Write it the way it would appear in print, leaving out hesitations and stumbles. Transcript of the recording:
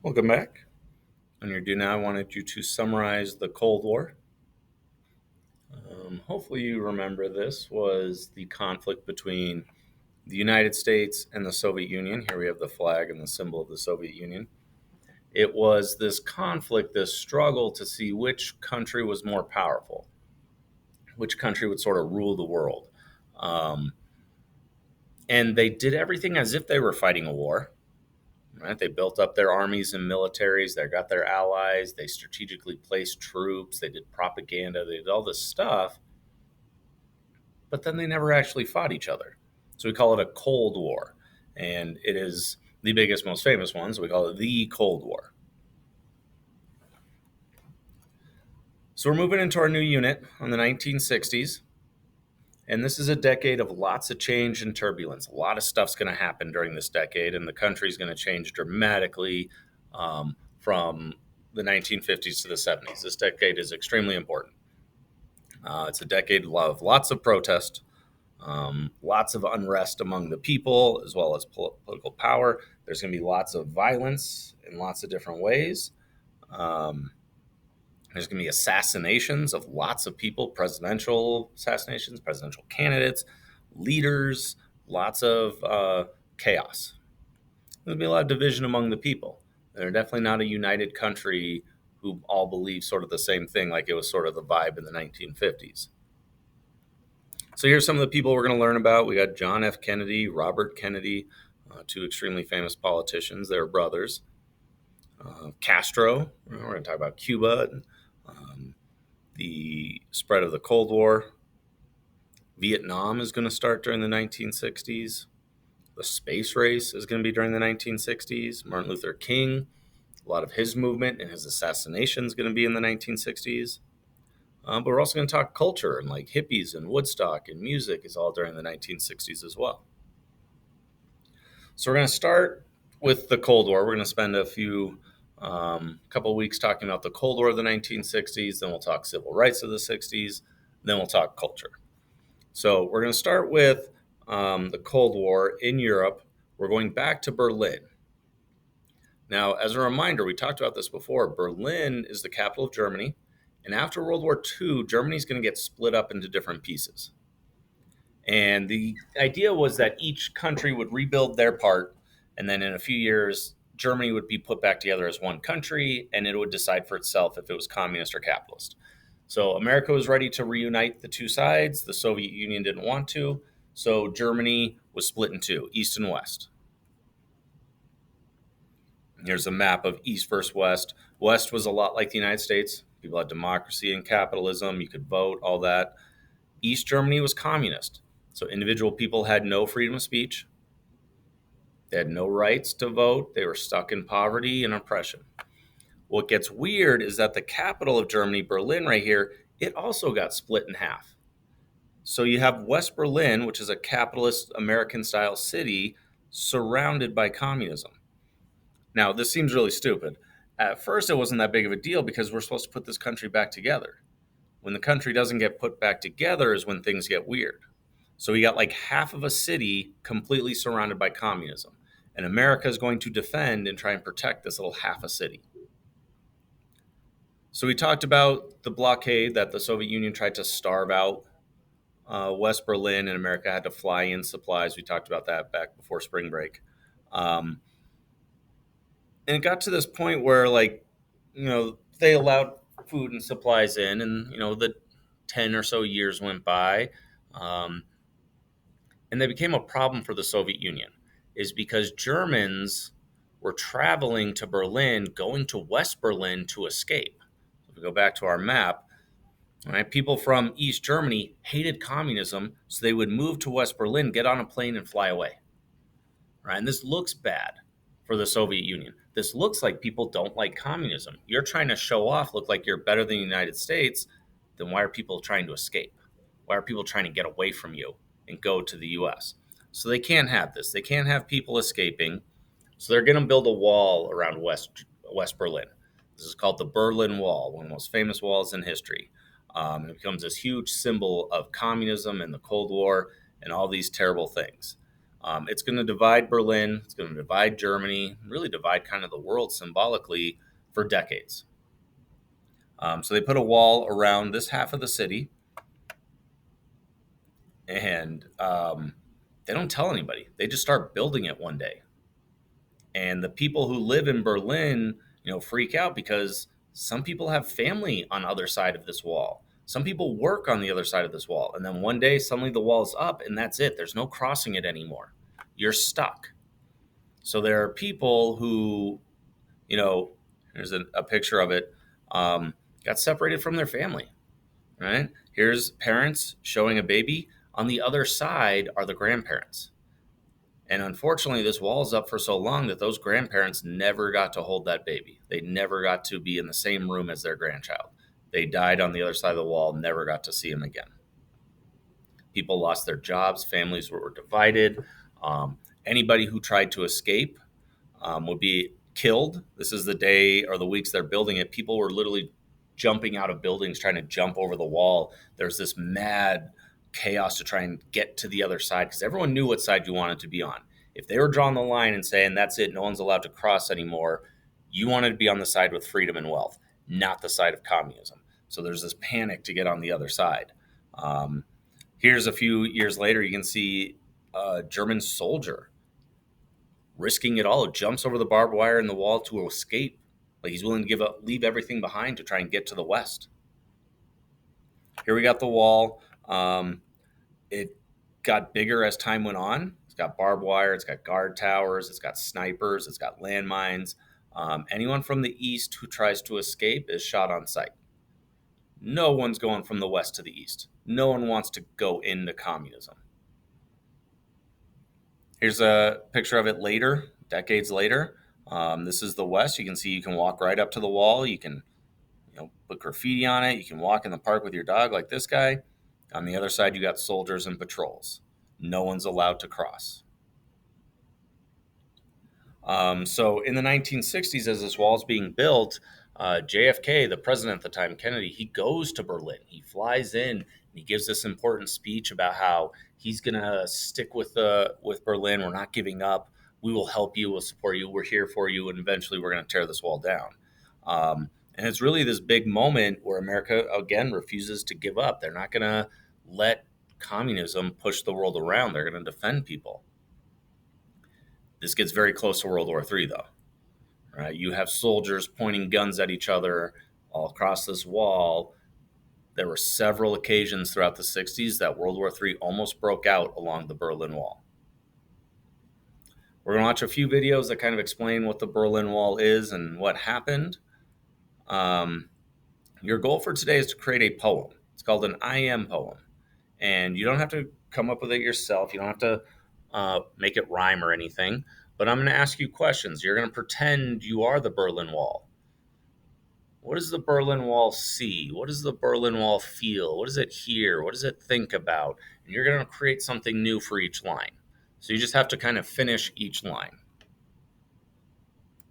Welcome back. On your do now, I wanted you to summarize the Cold War. Hopefully, you remember this was the conflict between the United States and the Soviet Union. Here we have the flag and the symbol of the Soviet Union. It was this conflict, this struggle to see which country was more powerful, which country would sort of rule the world. Um, and they did everything as if they were fighting a war. Right? They built up their armies and militaries. They got their allies. They strategically placed troops. They did propaganda. They did all this stuff, but then they never actually fought each other. So we call it a Cold War, and it is the biggest, most famous one. So we call it the Cold War. So we're moving into our new unit on the 1960s, and this is a decade of lots of change and turbulence. A lot of stuff's going to happen during this decade, and the country's going to change dramatically from the 1950s to the 70s. This decade is extremely important. It's a decade of lots of protest, lots of unrest among the people, as well as political power. There's going to be lots of violence in lots of different ways. Um, there's going to be assassinations of lots of people, presidential assassinations, presidential candidates, leaders, lots of chaos. There's going to be a lot of division among the people. They're definitely not a united country who all believe sort of the same thing, like it was sort of the vibe in the 1950s. So here's some of the people we're going to learn about. We got John F. Kennedy, Robert Kennedy, two extremely famous politicians. They were brothers. Castro. We're going to talk about Cuba and the spread of the Cold War. Vietnam is going to start during the 1960s. The space race is going to be during the 1960s. Martin Luther King, a lot of his movement and his assassination is going to be in the 1960s. But we're also going to talk culture and like hippies and Woodstock and music is all during the 1960s as well. So we're going to start with the Cold War. We're going to spend a couple of weeks talking about the Cold War of the 1960s. Then we'll talk civil rights of the 60s. Then we'll talk culture. So we're going to start with the Cold War in Europe. We're going back to Berlin. Now, as a reminder, we talked about this before. Berlin is the capital of Germany. And after World War II, Germany's going to get split up into different pieces. And the idea was that each country would rebuild their part, and then in a few years, Germany would be put back together as one country, and it would decide for itself if it was communist or capitalist. So America was ready to reunite the two sides. The Soviet Union didn't want to. So Germany was split in two, East and West. Here's a map of East versus West. West was a lot like the United States. People had democracy and capitalism. You could vote, all that. East Germany was communist. So individual people had no freedom of speech. They had no rights to vote. They were stuck in poverty and oppression. What gets weird is that the capital of Germany, Berlin, right here, it also got split in half. So you have West Berlin, which is a capitalist American style city surrounded by communism. Now, this seems really stupid. At first, it wasn't that big of a deal because we're supposed to put this country back together. When the country doesn't get put back together is when things get weird. So we got like half of a city completely surrounded by communism. And America is going to defend and try and protect this little half a city. So we talked about the blockade that the Soviet Union tried to starve out West Berlin, and America had to fly in supplies. We talked about that back before spring break. And it got to this point where, like, they allowed food and supplies in, and, the 10 or so years went by. And they became a problem for the Soviet Union, is because Germans were traveling to Berlin, going to West Berlin to escape. If we go back to our map, right, people from East Germany hated communism, so they would move to West Berlin, get on a plane, and fly away. Right? And this looks bad for the Soviet Union. This looks like people don't like communism. You're trying to show off, look like you're better than the United States, then why are people trying to escape? Why are people trying to get away from you and go to the US? So they can't have this. They can't have people escaping. So they're going to build a wall around West Berlin. This is called the Berlin Wall, one of the most famous walls in history. It becomes this huge symbol of communism and the Cold War and all these terrible things. It's going to divide Berlin, it's going to divide Germany, really divide kind of the world symbolically for decades. So they put a wall around this half of the city, and they don't tell anybody. They just start building it one day. And the people who live in Berlin, freak out because some people have family on the other side of this wall. Some people work on the other side of this wall. And then one day, suddenly the wall's up and that's it. There's no crossing it anymore. You're stuck. So there are people who, here's a picture of it, got separated from their family, right? Here's parents showing a baby. On the other side are the grandparents. And unfortunately, this wall is up for so long that those grandparents never got to hold that baby. They never got to be in the same room as their grandchild. They died on the other side of the wall, never got to see him again. People lost their jobs, families were divided. Anybody who tried to escape would be killed. This is the day or the weeks they're building it. People were literally jumping out of buildings, trying to jump over the wall. There's this mad chaos to try and get to the other side because everyone knew what side you wanted to be on. If they were drawing the line and saying, that's it, no one's allowed to cross anymore, you wanted to be on the side with freedom and wealth, not the side of communism. So there's this panic to get on the other side. Here's a few years later, you can see a German soldier risking it all, jumps over the barbed wire in the wall to escape. Like he's willing to leave everything behind to try and get to the west. Here we got the wall. It got bigger as time went on. It's got barbed wire, it's got guard towers, it's got snipers, it's got landmines. Anyone from the east who tries to escape is shot on sight. No one's going from the west to the east. No one wants to go into communism. Here's a picture of it later, decades later. This is the west. You can see you can walk right up to the wall. You can put graffiti on it. You can walk in the park with your dog like this guy. On the other side, you got soldiers and patrols. No one's allowed to cross. So in the 1960s, as this wall is being built, JFK, the president at the time, Kennedy, he goes to Berlin. He flies in and he gives this important speech about how he's going to stick with Berlin. We're not giving up. We will help you. We'll support you. We're here for you. And eventually we're going to tear this wall down. And it's really this big moment where America, again, refuses to give up. They're not going to let communism push the world around. They're going to defend people. This gets very close to World War III, though. Right? You have soldiers pointing guns at each other all across this wall. There were several occasions throughout the 60s that World War III almost broke out along the Berlin Wall. We're going to watch a few videos that kind of explain what the Berlin Wall is and what happened. Your goal for today is to create a poem. It's called an I am poem. And you don't have to come up with it yourself. You don't have to make it rhyme or anything. But I'm going to ask you questions. You're going to pretend you are the Berlin Wall. What does the Berlin Wall see? What does the Berlin Wall feel? What does it hear? What does it think about? And you're going to create something new for each line. So you just have to kind of finish each line.